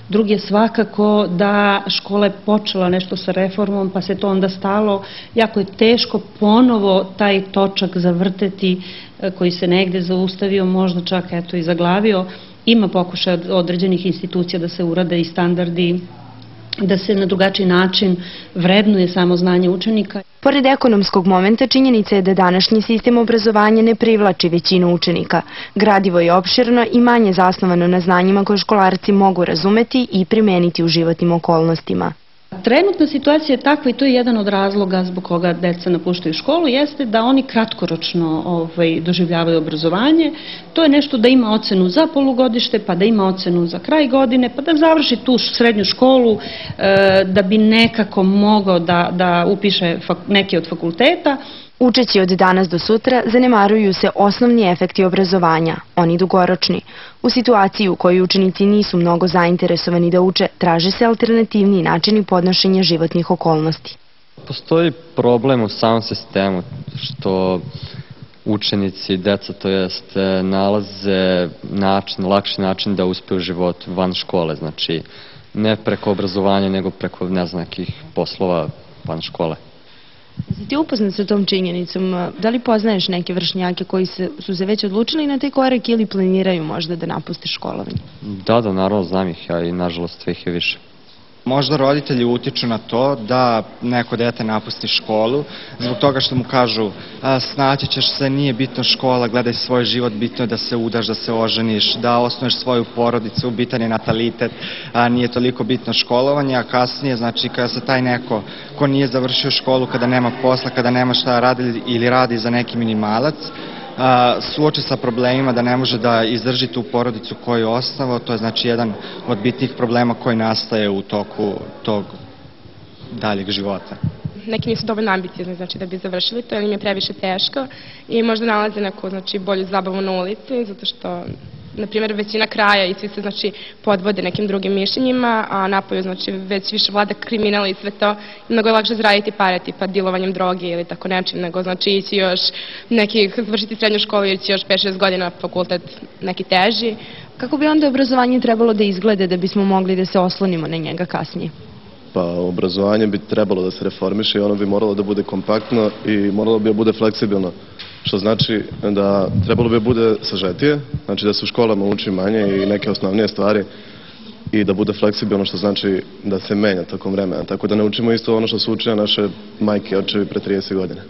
Drugi je svakako da škola je počela nešto sa reformom, pa se to onda stalo. Jako je teško ponovo taj točak zavrteti koji se negde zaustavio, možda čak i zaglavio. Ima pokušaj od određenih institucija da se urade i standardi, da se na drugačiji način vrednuje samo znanje učenika. Pored ekonomskog momenta, činjenica je da današnji sistem obrazovanja ne privlači većinu učenika. Gradivo je opširno i manje zasnovano na znanjima koje školarci mogu razumeti i primeniti u životnim okolnostima. Trenutna situacija je takva i to je jedan od razloga zbog koga deca napuštaju školu, jeste da oni kratkoročno doživljavaju obrazovanje. To je nešto da ima ocenu za polugodište, pa da ima ocenu za kraj godine, pa da završi tu srednju školu, da bi nekako mogao da upiše neki od fakulteta. Učeći od danas do sutra, zanemaruju se osnovni efekti obrazovanja, oni dugoročni. U situaciji u kojoj učenici nisu mnogo zainteresovani da uče, traže se alternativni načini podnošenja životnih okolnosti. Postoji problem u samom sistemu što učenici, deca to jest, nalaze lakši način da uspe u životu van škole. Znači, ne preko obrazovanja, nego preko nekih poslova van škole. Jesi ti upoznat sa tom činjenicom? Da li poznaješ neke vršnjake koji su se već odlučili na taj korak ili planiraju možda da napuste školovanje? Da, naravno znam ih, a i nažalost sve ih je više. Možda roditelji utiču na to da neko dete napusti školu zbog toga što mu kažu snaći ćeš se, nije bitno škola, gledaj svoj život, bitno je da se udaš, da se oženiš, da osnuješ svoju porodicu, bitan je natalitet, nije toliko bitno školovanje, a kasnije, znači kada se taj neko ko nije završio školu, kada nema posla, kada nema šta radi ili radi za neki minimalac, suoči sa problemima da ne može da izdrži tu porodicu koju je osnovao, to je znači jedan od bitnih problema koji nastaje u toku tog daljeg života. Neki nisu dovoljno ambiciozni, znači da bi završili to, jer im je previše teško i možda nalaze neku bolju zabavu na ulici, zato što na primjer, većina kraja i svi se, znači, podvode nekim drugim mišljenjima, a napolju, znači, već više vlada kriminal i sve to. Mnogo je lakše zaraditi pare, tipa dilovanjem droge ili tako nečim, nego, znači, ići još završiti srednju školu ili ići još 5-6 godina fakultet neki teži. Kako bi onda obrazovanje trebalo da izglede da bismo mogli da se oslonimo na njega kasnije? Pa, obrazovanje bi trebalo da se reformiše i ono bi moralo da bude kompaktno i moralo bi da bude fleksibilno. Što znači da trebalo bi bude sažetije, znači da se u školama uči manje i neke osnovnije stvari i da bude fleksibilno, što znači da se menja tokom vremena. Tako da ne učimo isto ono što su učile naše majke i očevi pre 30 godina.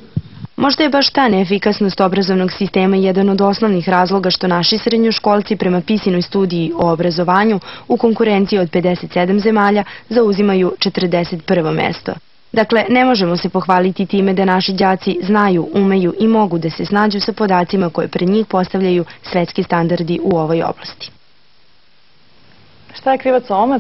Možda je baš ta neefikasnost obrazovnog sistema jedan od osnovnih razloga što naši srednjoškolci prema PISA-inoj studiji o obrazovanju u konkurenciji od 57 zemalja zauzimaju 41. mesto. Dakle, ne možemo se pohvaliti time da naši đaci znaju, umeju i mogu da se snađu sa podacima koje pred njih postavljaju svetski standardi u ovoj oblasti. Šta je krivac ovome?